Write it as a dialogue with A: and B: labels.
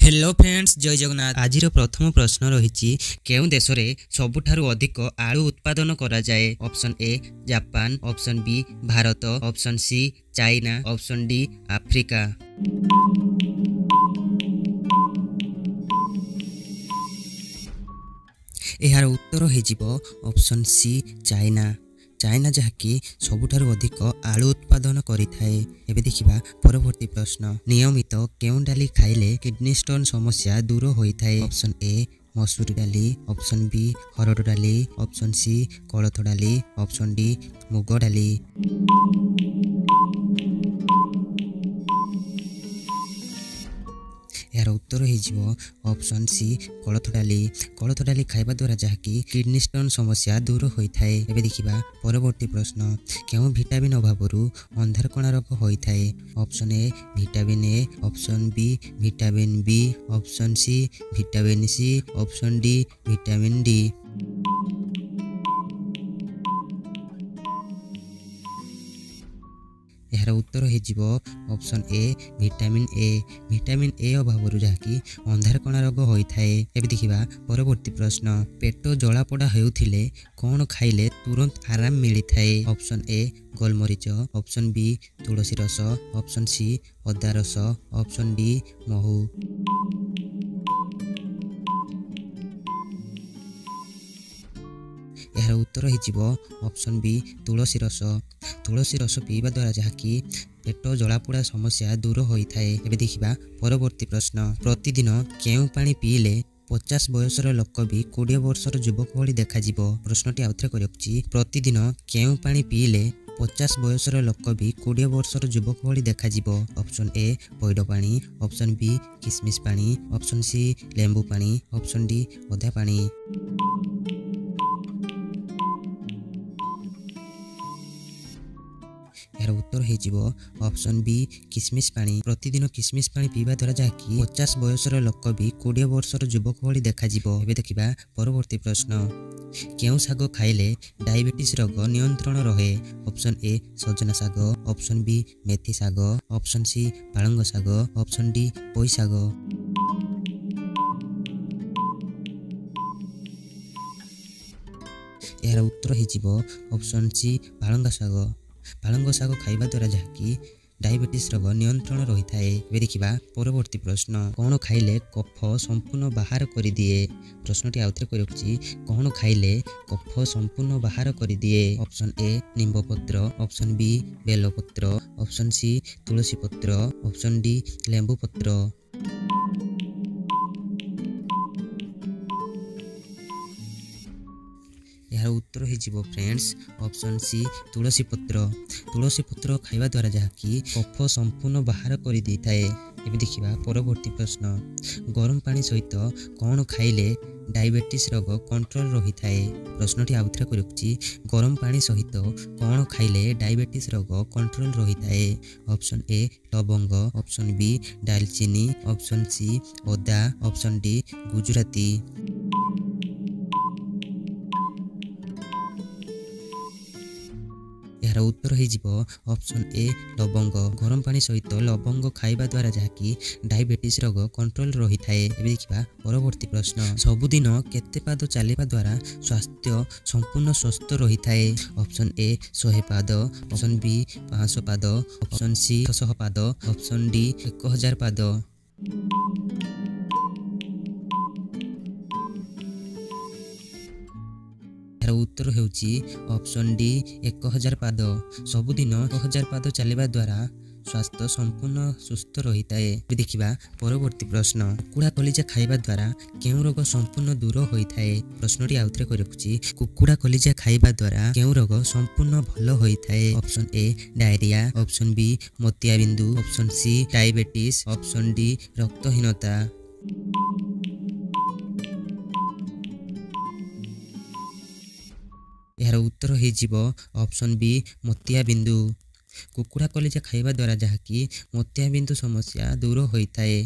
A: Hello friends जय जगन्नाथ। आज प्रथम प्रश्न रही केउं देश में सबुठारु अधिक आलू उत्पादन करा जाए। Option A Japan, option B Bharat, option C China, option D Africa. यार उत्तर हो ऑप्शन सी चाइना। चाइना जहाँकि सबुठारु अधिक आलू उत्पादन करिथाए। एबे देखिबा परवर्ती प्रश्न, नियमित केउं डाली खाइले किडनी स्टोन समस्या दूर होइथाए। ऑप्शन ए मसूर डाली, ऑप्शन बी हरड़ डाली, ऑप्शन सी कोलथ डाली, ऑप्शन डी मुग डाली। यार उत्तर हो ऑप्शन सी कोलथ डाली। कोलथ डाली खाइबा द्वारा जहाँकि किडनी स्टोन समस्या दूर होइथाए। एबे देखिबा परवर्ती प्रश्न, केउं विटामिन अभावरू अंधार कणा रोग होइथाए। Option A vitamin A, option B vitamin B, option C vitamin C, option D vitamin D. यार उत्तर हो option A vitamin A. Vitamin A अभाव जहाँकि अंधार कणा रोग होइथाए। एबे देखिबा परवर्ती प्रश्न, पेट जलापोड़ा हेउथिले कौन खाइले तुरंत आराम मिलिथाए। ऑप्शन ए गोलमरीच, ऑप्शन बी तुलसी रस, ऑप्शन सी अदा रस, ऑप्शन डी महू। यार उत्तर हो ऑप्शन बी तुलसी रस। तुलसी रस पीवा द्वारा जहाँकि पेट जलापोड़ा समस्या दूर होइथाए। एबे देखिबा परवर्ती प्रश्न, प्रतिदिन केउं पानी पीले 50 बयसर लोक भी 20 वर्षर युवक भली देखाजिबो। प्रश्नटी आउथरे करिछि, प्रतिदिन केउं पानी पीले 50 बयसर लोक भी 20 वर्षर युवक भली देखाजिबो। ऑप्शन ए पैड पानी, ऑप्शन बी किसमिस पानी, ऑप्शन सी लेंबू पानी, ऑप्शन डी अदा पानी। यार उत्तर हो ऑप्शन बी किसमिस पानी। प्रतिदिन किसमिस पानी पीवा द्वारा जहाँकि 50 बयसर लोक भी 20 वर्षर युवक भली देखाजिबो। एबे देखिबा परवर्ती प्रश्न, केउं साग खाइले डायबिटीज रोग नियंत्रण रहे। ऑप्शन ए सजना साग, ऑप्शन बी मेथी साग, ऑप्शन सी पालंग साग, ऑप्शन डी पोई साग। यार उत्तर हो ऑप्शन सी पालंग साग। पालंग साग खाइबा द्वारा जहाँकि डायबिटीज रोग नियंत्रण रही थाए। एबे देखिबा परवर्ती प्रश्न, कौन खाइले कफ संपूर्ण बाहर कर दिए। प्रश्नटी आउथरे करिछि, कौन खाइले कफ संपूर्ण बाहर कर दिए। ऑप्शन ए निंब पत्र, ऑप्शन बी बेल पत्र, ऑप्शन सी तुलसी पत्र, ऑप्शन डी लेंबू पत्र। यार उत्तर हो फ्रेंड्स ऑप्शन सी तुलसी पत्र। तुलसी पत्र खाइबा द्वारा जहाँकि कफ संपूर्ण बाहर कर दी थाए। एबे देखिबा परवर्ती प्रश्न, गरम पानी सहित कौन खाइले डायबिटीज रोग कंट्रोल रही थाए। प्रश्नटी आउथरे करिछि, गरम पानी सहित कौन खाइले डायबिटीज रोग कंट्रोल रही थाए। ऑप्शन ए लवंग, ऑप्शन बी दालचीनी, ऑप्शन सी अदा, ऑप्शन डी गुजराती। यार उत्तर हो ऑप्शन ए लवंग। गरम पानी सहित लवंग खाइबा द्वारा जहाँकि डायबिटीज रोग कंट्रोल रही थाए। एबे देखिबा परवर्ती प्रश्न, सबुदिन केते पाद चलिबा द्वारा स्वास्थ्य संपूर्ण स्वस्थ रही थाए। ऑप्शन ए 100 पाद, ऑप्शन बी 500 पाद, ऑप्शन सी 600 पाद, ऑप्शन डी 1000 पाद। यार उत्तर होउछि ऑप्शन डी 1000 पाद। सबुदिन 1000 पाद चलिबा द्वारा स्वास्थ्य संपूर्ण सुस्थ रही थाए। देखिबा परवर्ती प्रश्न, कुकुड़ा कलिजा खाइबा द्वारा केउं रोग संपूर्ण दूर होइथाए। प्रश्नटी आउथरे करिछि, कुकुड़ा कलिजा खाइबा द्वारा केउं रोग संपूर्ण भलो होइथाए। Option A diarrhoea, option B मोतियाबिंदु, option C diabetes, option D रक्तहीनता। यार उत्तर हो ऑप्शन बी मोतियाबिंदु। कुकुड़ा कलिजा खाइबा द्वारा जहाँकि मोतियाबिंदु समस्या दूर होइथाए।